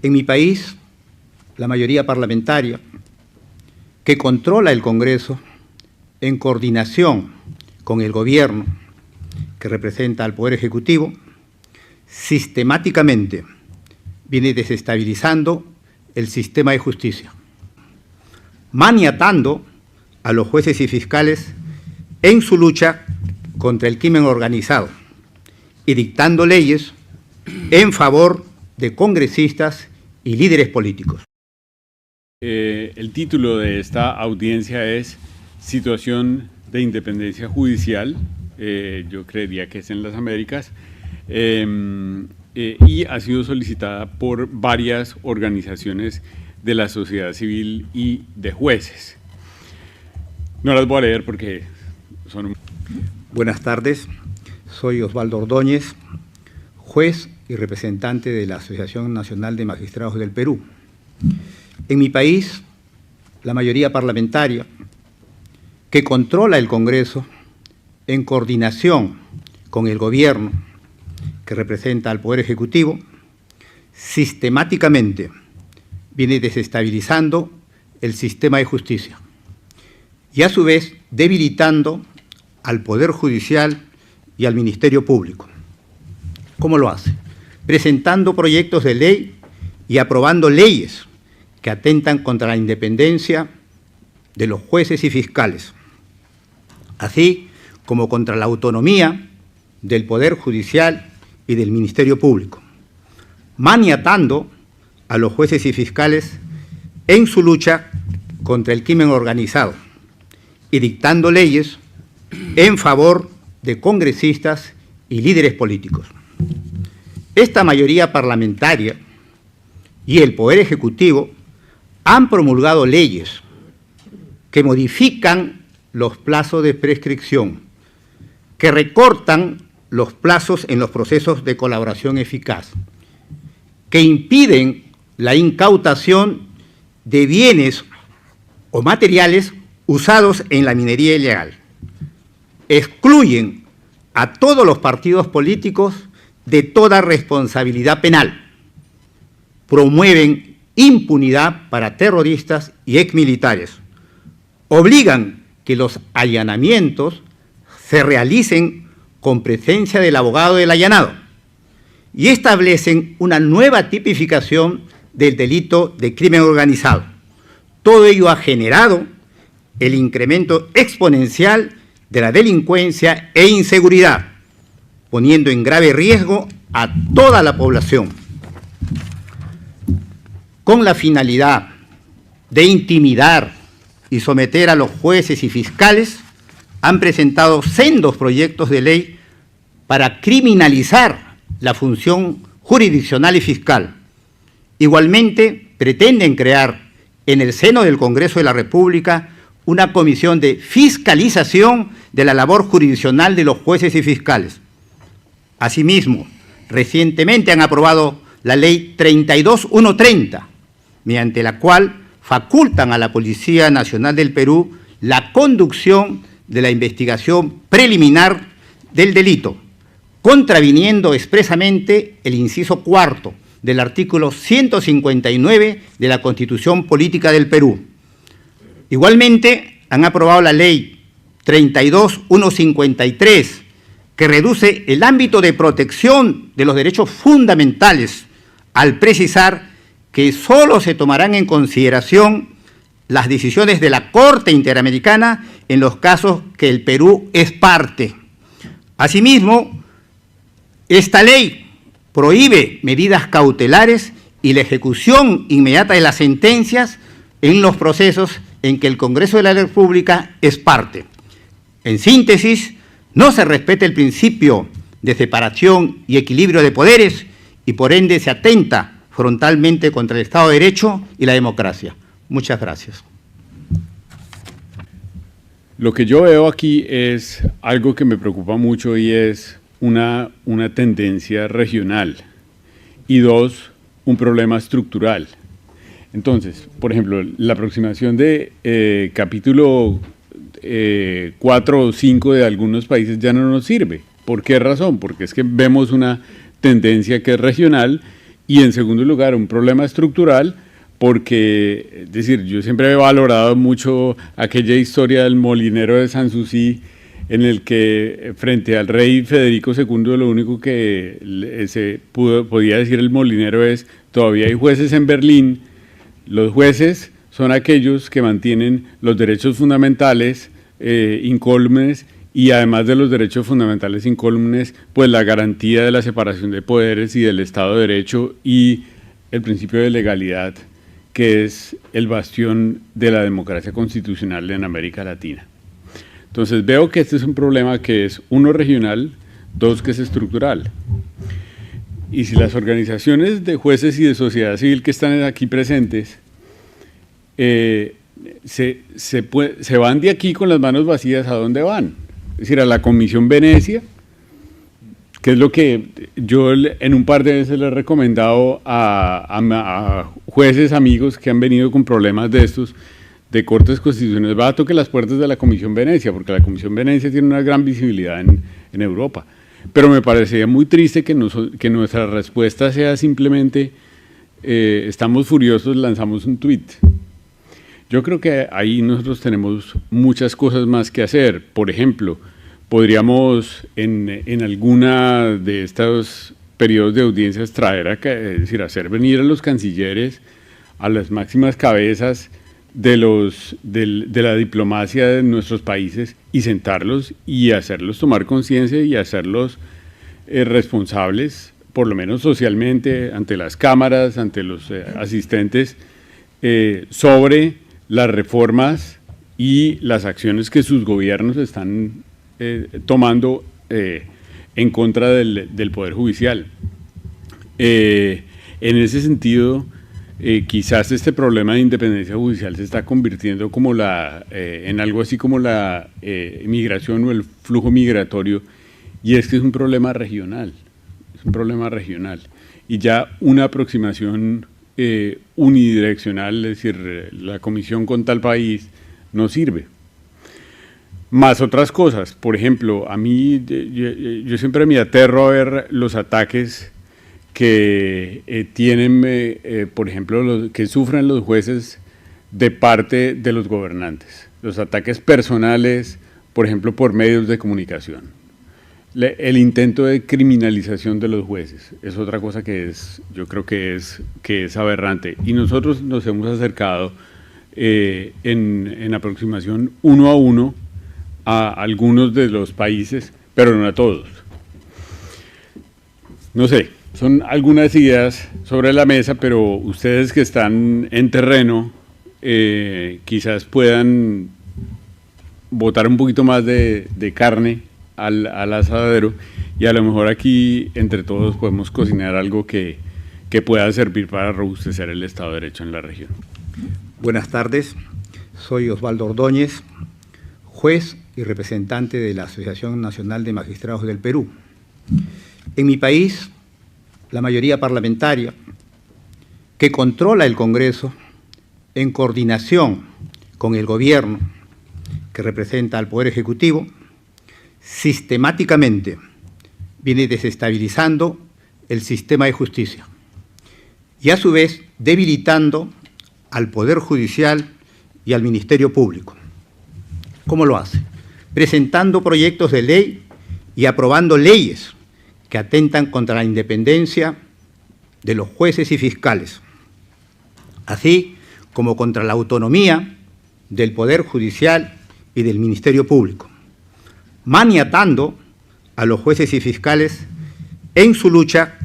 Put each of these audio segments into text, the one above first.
En mi país, la mayoría parlamentaria, que controla el Congreso en coordinación con el Gobierno, que representa al Poder Ejecutivo, sistemáticamente viene desestabilizando el sistema de justicia, maniatando a los jueces y fiscales en su lucha contra el crimen organizado y dictando leyes en favor de congresistas y líderes políticos. El título de esta audiencia es Situación de Independencia Judicial, yo creería que es en las Américas, y ha sido solicitada por varias organizaciones de la sociedad civil y de jueces. No las voy a leer porque son... Buenas tardes, soy Osvaldo Ordóñez, juez y representante de la Asociación Nacional de Magistrados del Perú. En mi país, la mayoría parlamentaria, que controla el Congreso en coordinación con el Gobierno, que representa al Poder Ejecutivo, sistemáticamente viene desestabilizando el sistema de justicia y a su vez debilitando al Poder Judicial y al Ministerio Público. ¿Cómo lo hace? Presentando proyectos de ley y aprobando leyes que atentan contra la independencia de los jueces y fiscales, así como contra la autonomía del Poder Judicial y del Ministerio Público, maniatando a los jueces y fiscales en su lucha contra el crimen organizado y dictando leyes en favor de congresistas y líderes políticos. Esta mayoría parlamentaria y el Poder Ejecutivo han promulgado leyes que modifican los plazos de prescripción, que recortan los plazos en los procesos de colaboración eficaz, que impiden la incautación de bienes o materiales usados en la minería ilegal, excluyen a todos los partidos políticos de toda responsabilidad penal, promueven impunidad para terroristas y exmilitares, obligan que los allanamientos se realicen con presencia del abogado del allanado y establecen una nueva tipificación del delito de crimen organizado. Todo ello ha generado el incremento exponencial de la delincuencia e inseguridad, poniendo en grave riesgo a toda la población. Con la finalidad de intimidar y someter a los jueces y fiscales, han presentado sendos proyectos de ley para criminalizar la función jurisdiccional y fiscal. Igualmente, pretenden crear en el seno del Congreso de la República una comisión de fiscalización de la labor jurisdiccional de los jueces y fiscales. Asimismo, recientemente han aprobado la Ley 32130, mediante la cual facultan a la Policía Nacional del Perú la conducción de la investigación preliminar del delito, contraviniendo expresamente el inciso cuarto del artículo 159 de la Constitución Política del Perú. Igualmente, han aprobado la Ley 32153, que reduce el ámbito de protección de los derechos fundamentales, al precisar que solo se tomarán en consideración las decisiones de la Corte Interamericana en los casos que el Perú es parte. Asimismo, esta ley prohíbe medidas cautelares y la ejecución inmediata de las sentencias en los procesos en que el Congreso de la República es parte. En síntesis, no se respeta el principio de separación y equilibrio de poderes y por ende se atenta frontalmente contra el Estado de Derecho y la democracia. Muchas gracias. Lo que yo veo aquí es algo que me preocupa mucho y es una tendencia regional y dos, un problema estructural. Entonces, por ejemplo, la aproximación de capítulo 4 o 5 de algunos países ya no nos sirve. ¿Por qué razón? Porque es que vemos una tendencia que es regional Y en segundo lugar, un problema estructural, porque, es decir, yo siempre he valorado mucho aquella historia del molinero de Sanssouci, en el que frente al rey Federico II lo único que podía decir el molinero es: todavía hay jueces en Berlín, los jueces son aquellos que mantienen los derechos fundamentales incólumes, y además de los derechos fundamentales incólumes, pues la garantía de la separación de poderes y del Estado de Derecho y el principio de legalidad, que es el bastión de la democracia constitucional en América Latina. Entonces veo que este es un problema que es, uno, regional, dos, que es estructural. Y si las organizaciones de jueces y de sociedad civil que están aquí presentes se van de aquí con las manos vacías, ¿a dónde van? Es decir, a la Comisión Venecia, que es lo que yo en un par de veces le he recomendado a jueces amigos que han venido con problemas de estos, de cortes constitucionales: va a toque las puertas de la Comisión Venecia, porque la Comisión Venecia tiene una gran visibilidad en Europa. Pero me parecería muy triste que nuestra respuesta sea simplemente estamos furiosos, lanzamos un tuit. Yo creo que ahí nosotros tenemos muchas cosas más que hacer. Por ejemplo, podríamos en alguna de estos periodos de audiencias es decir, hacer venir a los cancilleres, a las máximas cabezas de la diplomacia de nuestros países, y sentarlos y hacerlos tomar conciencia y hacerlos responsables, por lo menos socialmente, ante las cámaras, ante los asistentes, sobre las reformas y las acciones que sus gobiernos están tomando en contra del Poder Judicial. En ese sentido, quizás este problema de independencia judicial se está convirtiendo como en algo así como la migración o el flujo migratorio, y es que es un problema regional, y ya una aproximación unidireccional, es decir, la comisión con tal país, no sirve. Más otras cosas. Por ejemplo, a mí, yo siempre me aterro a ver los ataques que tienen, por ejemplo, que sufren los jueces de parte de los gobernantes. Los ataques personales, por ejemplo, por medios de comunicación. El intento de criminalización de los jueces es otra cosa que yo creo que es aberrante. Y nosotros nos hemos acercado en aproximación 1 a 1 a algunos de los países, pero no a todos. No sé, son algunas ideas sobre la mesa, pero ustedes que están en terreno quizás puedan botar un poquito más de carne al asadero, y a lo mejor aquí entre todos podemos cocinar algo que pueda servir para robustecer el Estado de Derecho en la región. Buenas tardes, soy Osvaldo Ordóñez, juez y representante de la Asociación Nacional de Magistrados del Perú. En mi país, la mayoría parlamentaria que controla el Congreso, en coordinación con el gobierno que representa al Poder Ejecutivo, sistemáticamente viene desestabilizando el sistema de justicia y a su vez debilitando al Poder Judicial y al Ministerio Público. ¿Cómo lo hace? Presentando proyectos de ley y aprobando leyes que atentan contra la independencia de los jueces y fiscales, así como contra la autonomía del Poder Judicial y del Ministerio Público, maniatando a los jueces y fiscales en su lucha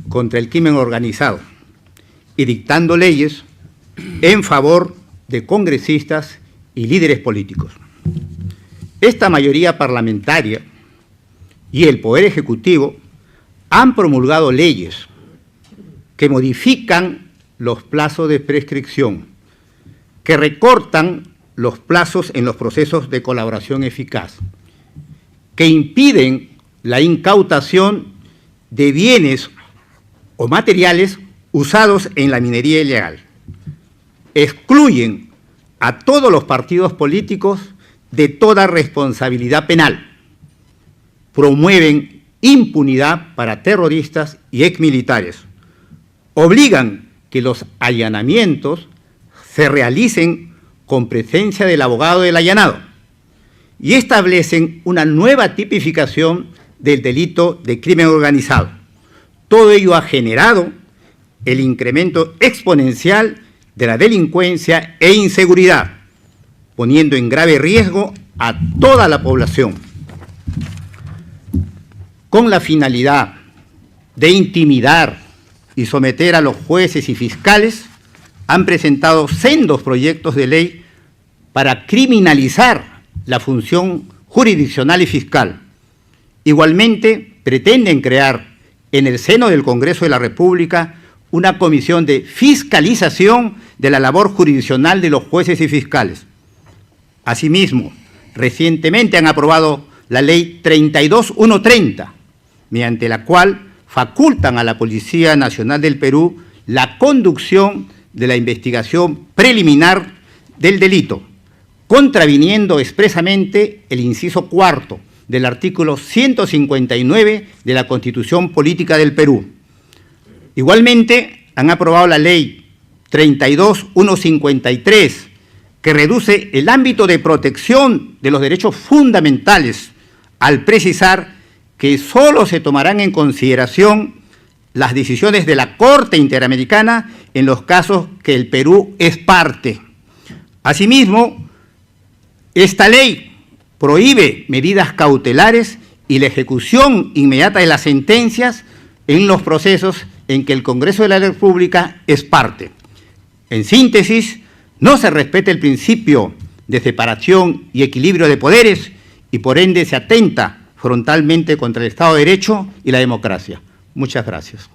contra el crimen organizado y dictando leyes en favor de congresistas y líderes políticos. Esta mayoría parlamentaria y el Poder Ejecutivo han promulgado leyes que modifican los plazos de prescripción, que recortan los plazos en los procesos de colaboración eficaz, que impiden la incautación de bienes o materiales usados en la minería ilegal, excluyen a todos los partidos políticos de toda responsabilidad penal, promueven impunidad para terroristas y exmilitares, obligan que los allanamientos se realicen con presencia del abogado del allanado y establecen una nueva tipificación del delito de crimen organizado. Todo ello ha generado el incremento exponencial de la delincuencia e inseguridad, poniendo en grave riesgo a toda la población. Con la finalidad de intimidar y someter a los jueces y fiscales, han presentado sendos proyectos de ley para criminalizar la función jurisdiccional y fiscal. Igualmente, pretenden crear en el seno del Congreso de la República una comisión de fiscalización de la labor jurisdiccional de los jueces y fiscales. Asimismo, recientemente han aprobado la Ley 32130, mediante la cual facultan a la Policía Nacional del Perú la conducción de la investigación preliminar del delito, contraviniendo expresamente el inciso cuarto del artículo 159 de la Constitución Política del Perú. Igualmente, han aprobado la Ley 32153, que reduce el ámbito de protección de los derechos fundamentales, al precisar que solo se tomarán en consideración las decisiones de la Corte Interamericana en los casos que el Perú es parte. Asimismo, esta ley prohíbe medidas cautelares y la ejecución inmediata de las sentencias en los procesos en que el Congreso de la República es parte. En síntesis, no se respeta el principio de separación y equilibrio de poderes y por ende se atenta frontalmente contra el Estado de Derecho y la democracia. Muchas gracias.